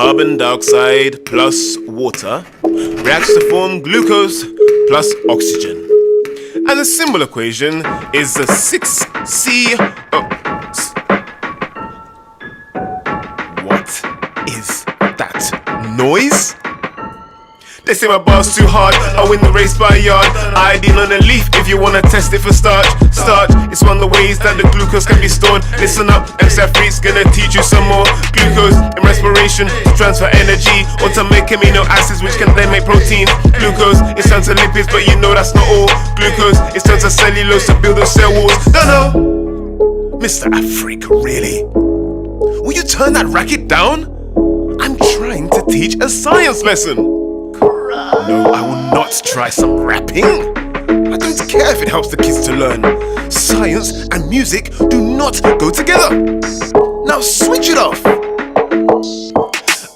carbon dioxide plus water reacts to form glucose plus oxygen. And the symbol equation is the 6C. What is that noise? They say my bar's too hard, I win the race by a yard. Iodine on a leaf if you wanna test it for starch. Starch, it's one of the ways that the glucose can be stored. Listen up, Afrique's gonna teach you some more. Glucose in respiration to transfer energy, or to make amino acids which can then make protein. Glucose is turned to lipids, but you know that's not all. Glucose is turned to cellulose to build those cell walls. No, Mr. Afrique, really? Will you turn that racket down? I'm trying to teach a science lesson. No, I will not try some rapping. I don't care if it helps the kids to learn. Science and music do not go together. Now switch it off.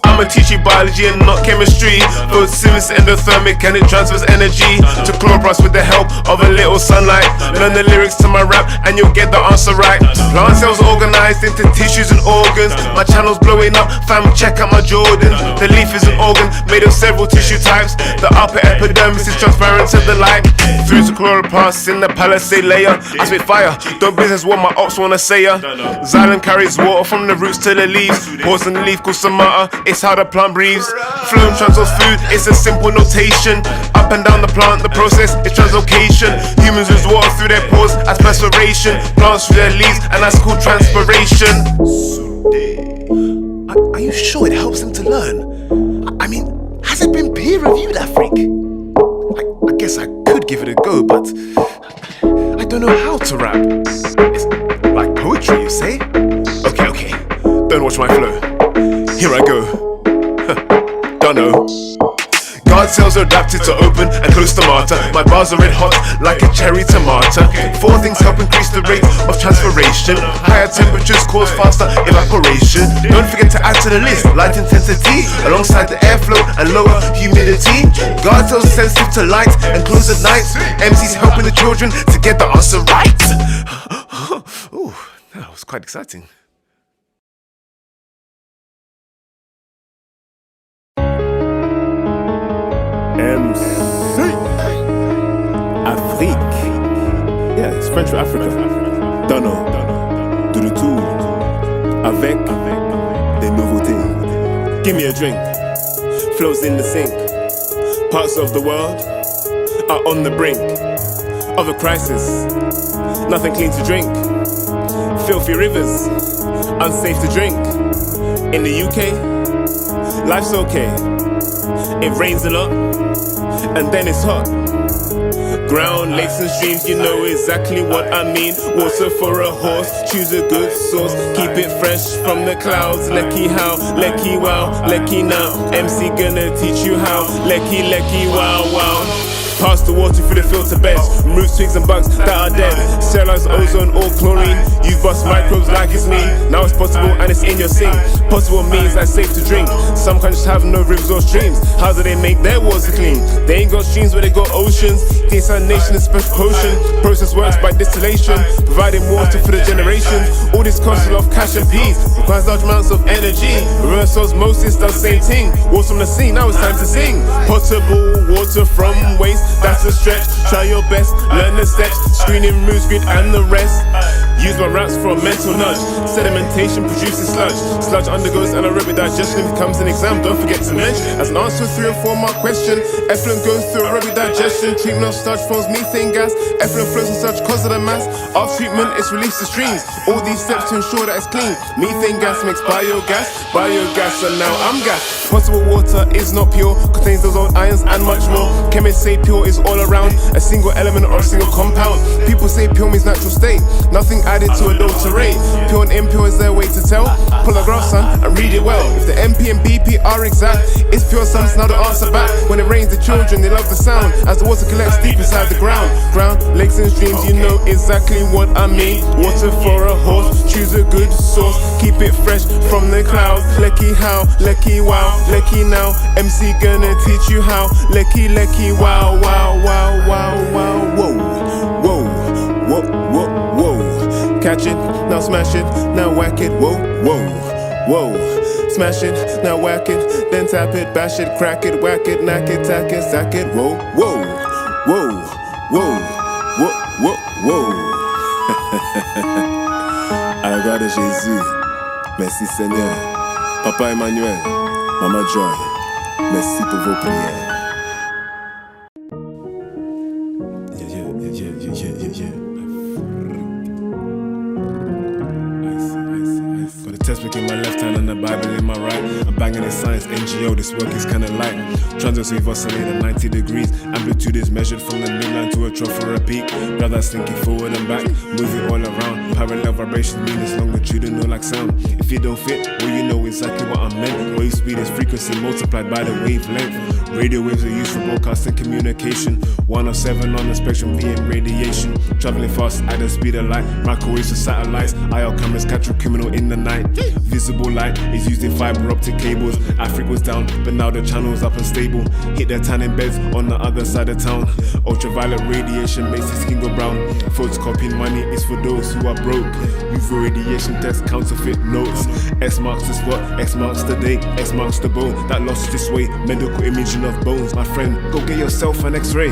I'ma teach you biology and not chemistry. Photosynthesis endothermic and it transfers energy to chloroplasts with the help of a little sunlight. Learn the lyrics to my rap and you'll get the answer right. Plant cells organized into tissues and organs. My channel's blowing up, fam, check out my Jordan. The leaf is an organ made of several tissue types. The upper epidermis is transparent to the light. Through the chloroplasts in the palisade layer. I spit fire, don't business what my ops wanna say ya. Xylem carries water from the roots to the leaves. Pores in the leaf called somata, it's how the plant breathes. Phloem transfers food, it's a simple notation. Up and down the plant, the process is translocation. Humans use water through their pores as perspiration. Plants through their leaves, and that's called transpiration. Are you sure it helps them to learn? I mean, has it been peer reviewed, Afrique? I guess I could give it a go, but I don't know how to rap. It's like poetry, you say? Okay, don't watch my flow. Here I go. Don't know. Guard cells are adapted to open and close stomata. My bars are red hot like a cherry tomato. Four things help increase the rate of transpiration. Higher temperatures cause faster evaporation. Don't forget to add to the list light intensity alongside the airflow and lower humidity. Guard cells are sensitive to light and close at night. MC's helping the children to get the answer right. Ooh, that was quite exciting. MC Afrique. Yeah, it's French for Africa. Don't know. Do the tour avec des nouveautés. Give me a drink. Flows in the sink. Parts of the world are on the brink of a crisis. Nothing clean to drink. Filthy rivers, unsafe to drink. In the UK, life's okay. It rains a lot, and then it's hot. Ground, lakes and streams, you know exactly what I mean. Water for a horse, choose a good source. Keep it fresh from the clouds. Lecky how, lecky wow, lecky now. MC gonna teach you how. Lecky wow wow. Pass the water through the filter beds. Remove twigs and bugs that are dead. Sterilize ozone or chlorine. You bust microbes like it's me. Now it's possible and it's in your sink. Possible means that's safe to drink. Some countries have no rivers or streams. How do they make their water clean? They ain't got streams where they got oceans. Desalination is special potion. Process works by distillation, providing water for the generations. All this costs a lot of cash and peas. Requires large amounts of energy. Reverse osmosis does the same thing. Water from the sea, now it's time to sing. Potable water from waste. That's a stretch, try your best, learn the steps. Screening, remove screen and the rest. Use my raps for a mental nudge. Sedimentation produces sludge. Sludge undergoes anaerobic digestion. Becomes an exam, don't forget to mention. As an answer to 3 or 4 mark question, effluent goes through aerobic digestion. Treatment of sludge forms methane gas. Effluent flows in sludge cause of the mass. After treatment, it's released to streams. All these steps to ensure that it's clean. Methane gas makes biogas. Biogas, and now I'm gas. Potable water is not pure. Contains those old ions and much more. Chemists say pure is all around. A single element or a single compound. People say pure means natural state. Nothing added to adulterate. Pure and impure is their way to tell. Pull a graph, son, and read it well. If the MP and BP are exact, it's pure science, now the answer back. When it rains, the children, they love the sound. As the water collects deep inside the ground. Ground, lakes and streams, you know exactly what I mean. Water for a horse, choose a good source. Keep it fresh from the clouds. Lecky how, lecky wow, lecky now. MC gonna teach you how. Lecky wow, wow, wow, wow, wow. Whoa, whoa, whoa, whoa, whoa. Catch it, now smash it, now whack it. Whoa, whoa, whoa. Smash it, now whack it, then tap it, bash it, crack it, whack it, knack it, tack it, sack it. Whoa, whoa, whoa, whoa, whoa, whoa, whoa. À la gloire de Jésus, merci Seigneur. Papa Emmanuel, Maman Joy, merci pour vos prières. Got a textbook in my left hand and the Bible in my right. I'm banging in science, NGO, this work is kinda light. Transverse wave oscillate at 90 degrees. Amplitude is measured from the midline to a trough or a peak. Grab that slinky forward and back, move it all around. Parallel vibrations mean it's longitudinal like sound. If it don't fit, well you know exactly what I meant. Wave speed is frequency multiplied by the wavelength. Radio waves are used for broadcasting communication. 107 on the spectrum being radiation. Traveling fast at the speed of light. Microwaves for satellites. IR cameras catch a criminal in the night. Visible light is used in fiber optic cables. Afrique was down, but now the channel's up and stable. Hit their tanning beds on the other side of town. Ultraviolet radiation makes the skin go brown. Photocopying money is for those who are broke. UV radiation test counterfeit notes. X marks the spot, X marks the day, X marks the bone that lost its way. Medical imaging of bones. My friend, go get yourself an X-ray.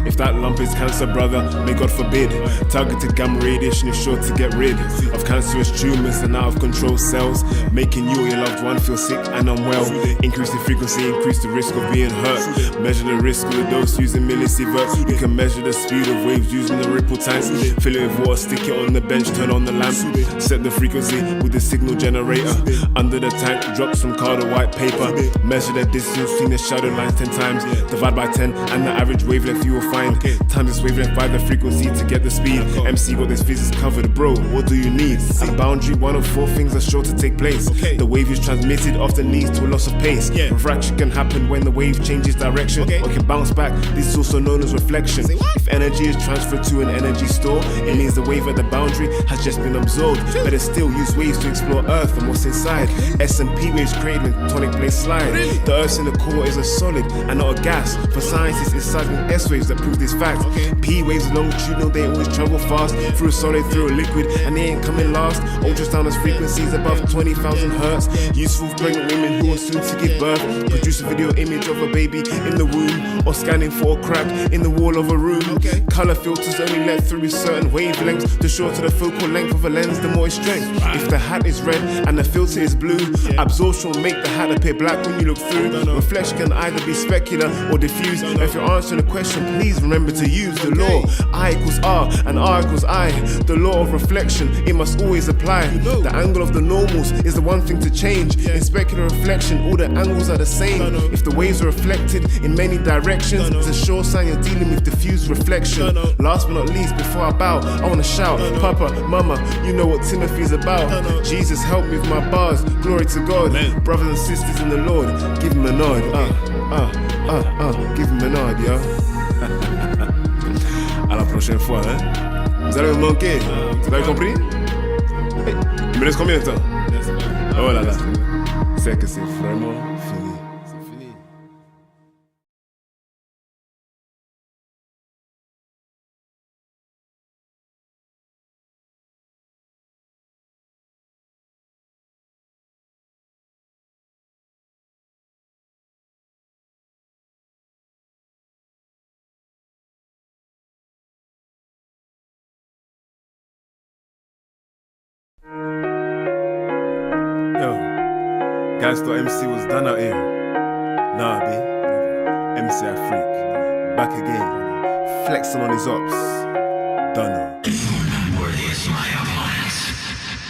If that lump is cancer, brother, may God forbid. Targeted gamma radiation is sure to get rid of cancerous tumors and out of control cells, making you or your loved one feel sick and unwell. Increase the frequency, increase the risk of being hurt. Measure the risk of the dose using millisieverts. You can measure the speed of waves using the ripple times. Fill it with water, stick it on the bench, turn on the lamp. Set the frequency with the signal generator. Under the tank, drop some card or white paper. Measure the distance between the shadow lines 10 times. Divide by 10 and the average wavelength you will find. Time this wavelength by the frequency to get the speed. MC got this physics covered, bro. What do you need? At the boundary, one of four things are sure to take place. The wave is transmitted, often leads to a loss of pace. Refraction can happen when the wave changes direction or can bounce back. This is also known as reflection. If energy is transferred to an energy store, it means the wave at the boundary has just been absorbed. Better still, use waves to explore Earth and what's inside. S&P waves created when tectonic plates slide. The Earth's in the core is a solid and not a gas. For scientists, it's seismic S waves that prove this fact. P waves longitudinal, they always travel fast through a solid, through a liquid, and they ain't coming last. Ultrasound has frequencies above 20,000 hertz. Useful for pregnant women who are soon to give birth. Produce a video image of a baby in the womb, or scanning for a crack in the wall of a room. Color filters only let through certain wavelengths. The shorter the focal length of a lens, the more its strength. If the hat is red and the filter is blue, absorption will make the hat appear black when you look through. Reflection can either be specular or diffuse. If you're answering a question, please remember to use the law. I equals R and R equals I. The law of reflection, it must always apply. The angle of the normals is the one thing to change. In specular reflection, all the angles are the same. If the waves are reflected in many directions, it's a sure sign you're dealing with diffuse reflection. Last but not least, before I bow, I wanna shout, Papa, Mama, you know what Timothy's about. Jesus, help me with my bars, glory to God. Brothers and sisters in the Lord, give him a nod. Give him a nod, yo. À la prochaine fois, hein. Vous allez me manquer. Vous avez compris? Hey, il me laisse combien de temps? Oh là là. C'est que c'est vraiment fini. C'est fini. Guys thought MC was done out here. Nah, B. MC Afrique. Back again. Flexing on his ops. Dunno.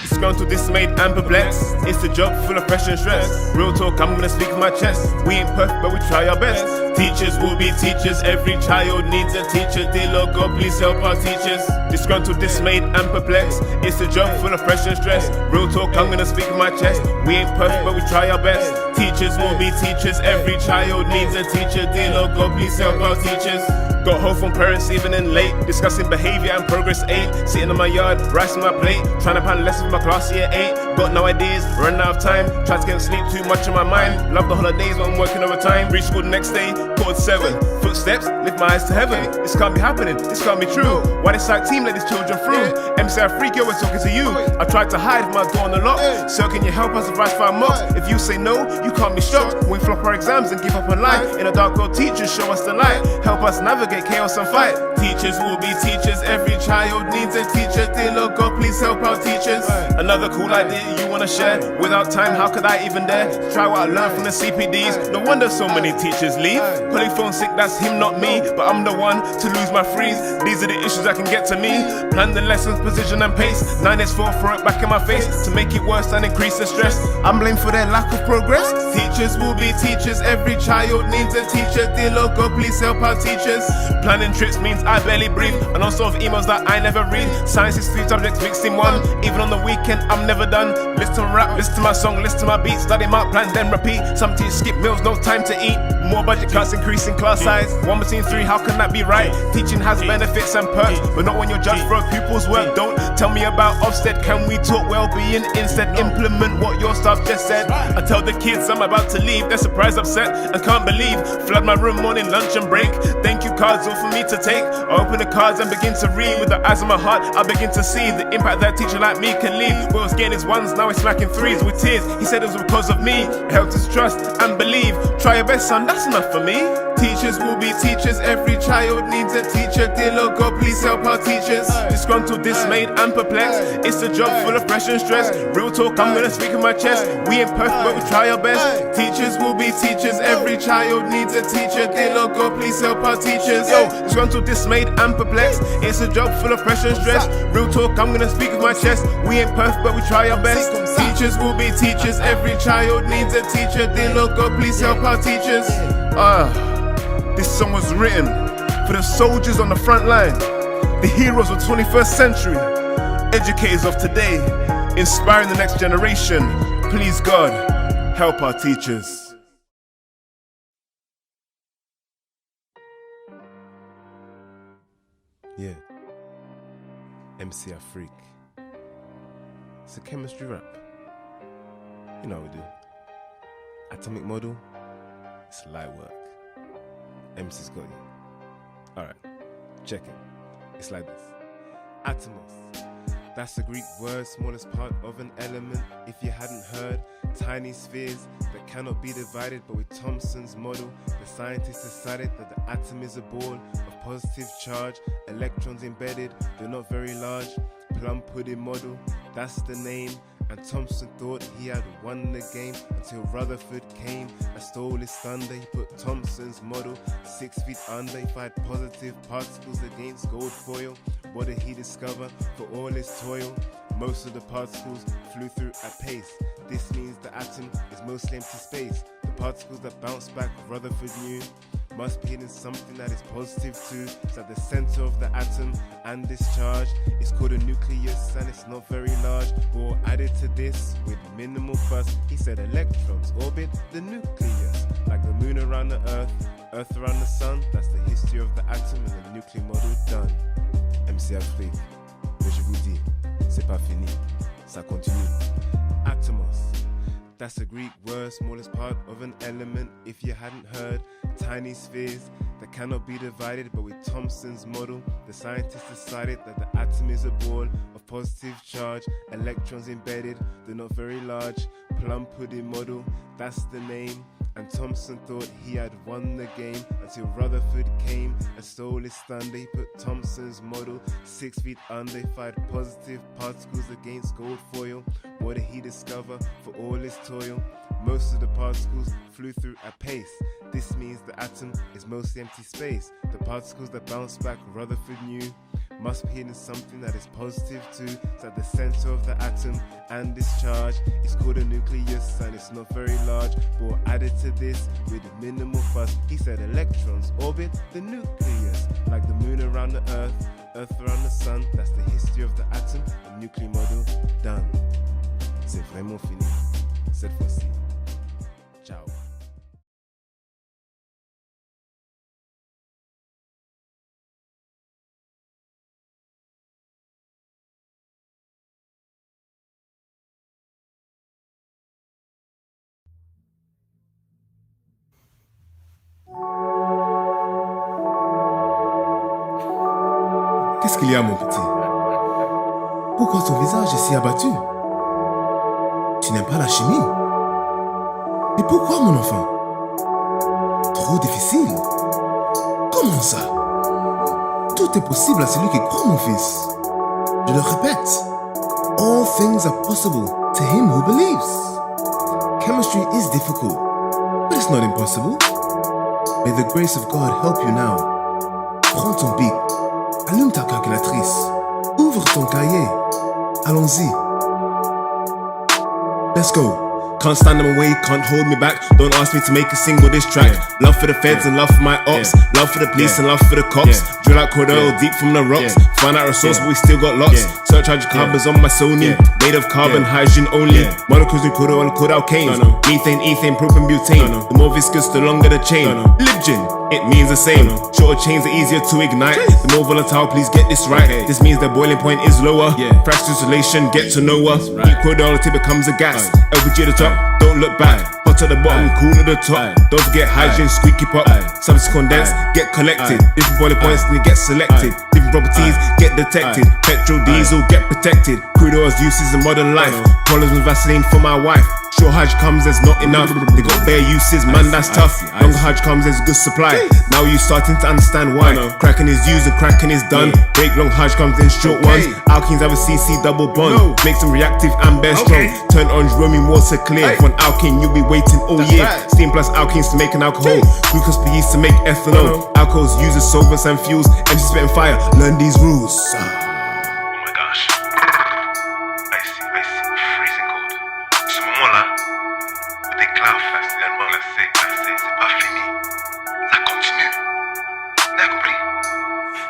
Disgruntled, dismayed, and perplexed. It's a job full of pressure and stress. Real talk, I'm gonna speak with my chest. We ain't perfect, but we try our best. Teachers will be teachers. Every child needs a teacher. Dear Lord God, please help our teachers. Disgruntled, dismayed, and perplexed. It's a job full of pressure and stress. Real talk, I'm gonna speak with my chest. We ain't perfect, but we try our best. Teachers will be teachers. Every child needs a teacher. Dear Lord God, please help our teachers. Got home from parents even in late, discussing behavior and progress aid. Sitting on my yard, rice on my plate, trying to plan lessons for my class year 8. Got no ideas, running out of time, tried to get sleep, too much in my mind. Love the holidays when I'm working overtime. Reach school the next day, quarter to 7. Footsteps, lift my eyes to heaven. This can't be happening, this can't be true. Why this psych team let these children through? MC Afrique, we're talking to you. I tried to hide my door on the lock. So can you help us advise 5 mocks? If you say no, you can't be shocked. We flop our exams and give up on life. In a dark world, teachers show us the light. Help us navigate chaos and fight. Teachers will be teachers. Every child needs a teacher. Dear Lord God, please help our teachers. Another cool idea you wanna share? Without time, how could I even dare? Try what I learned from the CPDs. No wonder so many teachers leave. Polyphone sick, that's him, not me. But I'm the one to lose my freeze. These are the issues that can get to me. Plan the lessons, position and pace. 9 is 4, throw it back in my face. To make it worse and increase the stress. I'm blamed for their lack of progress. Teachers will be teachers. Every child needs a teacher. Dear Lord God, please help our teachers. Planning trips means I barely breathe. And also of emails that I never read. Science is 3 subjects mixed in one. Even on the weekend, I'm never done. Listen to rap, listen to my song, listen to my beats. Study my plan, then repeat. Some teachers skip meals, no time to eat. More budget cuts, increasing class size. 1 between 3, how can that be right? Teaching has benefits and perks, but not when you're judged for a pupil's work. Don't tell me about Ofsted, can we talk well-being instead? Implement what your staff just said. I tell the kids I'm about to leave, they're surprised, upset, and can't believe. Flood my room morning, lunch and break. Thank you cards all for me to take. I open the cards and begin to read. With the eyes of my heart, I begin to see the impact that a teacher like me can leave. What was getting his 1s, now he's smacking 3s with tears. He said it was because of me. It helped us trust and believe. Try your best, son, that's enough for me. Teachers will be teachers. Every child needs a teacher. Dear Lord God, please help our teachers. Disgruntled, dismayed and perplexed. It's a job full of pressure and stress. Real talk, I'm gonna speak in my chest. We ain't perfect, but we try our best. Teachers will be teachers. Every child needs a teacher. Dear Lord God, please help our teachers. Yo, disgruntled, dismayed and perplexed. It's a job full of pressure and stress. Real talk, I'm gonna speak with my chest. We ain't perfect, but we try our best. Teachers will be teachers. Every child needs a teacher. Dear Lord God, please help our teachers. This song was written for the soldiers on the front line, the heroes of the 21st century, educators of today, inspiring the next generation. Please God, help our teachers. Yeah, MC Afrique. It's a chemistry rap. You know how we do. Atomic model, it's light work. MC's got you. Alright, check it. It's like this. Atomos. That's the Greek word, smallest part of an element. If you hadn't heard, tiny spheres that cannot be divided. But with Thomson's model, the scientists decided that the atom is a ball of positive charge, electrons embedded, they're not very large. Plum pudding model, that's the name. And Thomson thought he had won the game until Rutherford came and stole his thunder. He put Thomson's model 6 feet under. He fired positive particles against gold foil. What did he discover for all his toil? Most of the particles flew through at pace. This means the atom is mostly empty space. The particles that bounce back, Rutherford knew, must be hidden something that is positive too. It's at the center of the atom, and this charge is called a nucleus, and it's not very large. Or added to this with minimal fuss, he said electrons orbit the nucleus, like the moon around the earth, earth around the sun. That's the history of the atom and the nuclear model done. MC Afrique, mais je vous dis, c'est pas fini, ça continue. Atomos. That's a Greek word, smallest part of an element. If you hadn't heard, tiny spheres that cannot be divided. But with Thomson's model, the scientists decided that the atom is a ball of positive charge, electrons embedded, they're not very large. Plum pudding model, that's the name. And Thomson thought he had won the game until Rutherford came and stole his thunder. He put Thomson's model 6 feet under. He fired positive particles against gold foil. What did he discover for all his toil? Most of the particles flew through at pace. This means the atom is mostly empty space. The particles that bounce back, Rutherford knew, must be hidden something that is positive too. It's at the center of the atom, and this charge is called a nucleus, and it's not very large. But added to this with minimal fuss, he said electrons orbit the nucleus, like the moon around the earth, earth around the sun. That's the history of the atom, the nuclear model done. C'est vraiment fini, cette fois-ci. Ciao. Qu'est-ce qu'il y a, mon petit? Pourquoi ton visage est si abattu? Tu n'aimes pas la chimie? Mais pourquoi, mon enfant? Trop difficile? Comment ça? Tout est possible à celui qui croit, mon fils. Je le répète. All things are possible to him who believes. Chemistry is difficult, but it's not impossible. May the grace of God help you now. Prends ton bic, allume ta calculatrice, ouvre ton cahier. Allons-y. Let's go. Can't stand them away, can't hold me back. Don't ask me to make a single diss track. Love for the feds and love for my ops. Love for the police and love for the cops. Drill out Cordell deep from the rocks. Find out resource, but we still got lots. Search hydrocarbons on my Sony. Made of carbon, hydrogen only. Molecules in Cordell canes. Methane, ethane, propane, butane. The more viscous, the longer the chain. Libgen, it means the same. Shorter chains are easier to ignite. The more volatile, please get this right. This means the boiling point is lower. Fractionation, get to know her. Heat Cordell till it becomes a gas. LPG at the top. Don't look back, hot at the bottom, cool at the top. Don't forget hydrogen, squeaky pop. Subsequent condensed, get collected. Different boiling points, then get selected. Different properties, get detected. Petrol, diesel, get protected. Crude oil's uses in modern life. Problems with Vaseline for my wife. Short hydge comes, there's not enough. They got bare uses, man, that's tough. Longer hydge comes, there's good supply. Now you starting to understand why. Cracking is used and cracking is done. Break long hydge comes in short ones. Alkenes have a CC double bond. Makes them reactive and bare strong. Turn orange, roaming water clear. For an alkene, you'll be waiting all year. Steam plus alkenes to make an alcohol. Glucose per yeast to make ethanol. Alcohols use as solvents and fuels. MC spitting fire, learn these rules.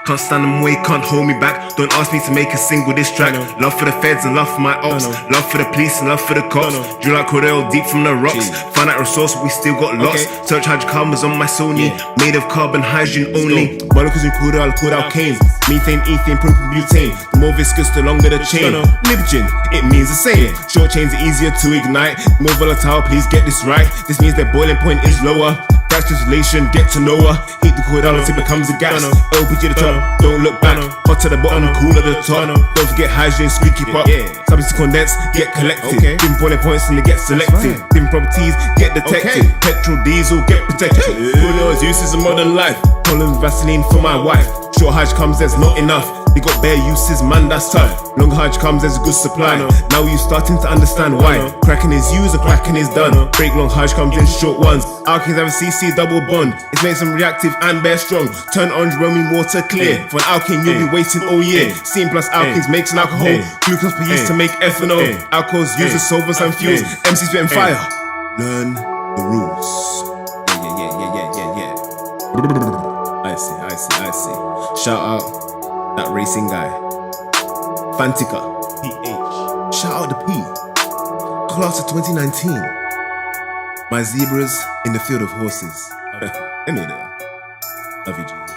Can't stand them away, can't hold me back. Don't ask me to make a single diss track. Love for the feds and love for my ops. Love for the police and love for the cops. Drill out Cordell deep from the rocks. Find out resource, but we still got lots. Search hydrocarbons on my Sony. Made of carbon, hydrogen only. Molecules in Cordell canes. Methane, ethane, propane, butane. The more viscous, the longer the chain. Libgen, it means the same. Short chains are easier to ignite. More volatile, please get this right. This means their boiling point is lower. Fractionation, get to know her. Heat the Cordell until it becomes a gas. LPG at the top, don't look back. Hot at the bottom, cool at the top. Don't forget hydrogen, squeaky pop. Substance condensed, get collected. Different boiling points and they get selected. Different properties, get detected. Petrol, diesel, get protected. Cordell's uses in modern life. Problems Vaseline for my wife. Short hydge comes, there's not enough. They got bare uses, man, that's tough. Long hydge comes, there's a good supply. Now you starting to understand why. Cracking is used and cracking is done. Break long hydge comes in short ones. Alkenes have a CC double bond. It makes them reactive and bare strong. Turn orange, roaming water clear. For an alkene, you'll be waiting all year. Steam plus alkenes makes an alcohol. Glucose per yeast to make ethanol. Alcohols used as solvents and fuels. MC spitting fire. Learn the rules. I see. Shout out that racing guy. Fantica. PH. Shout out the P. Class of 2019. My zebras in the field of horses. Love you, Jesus.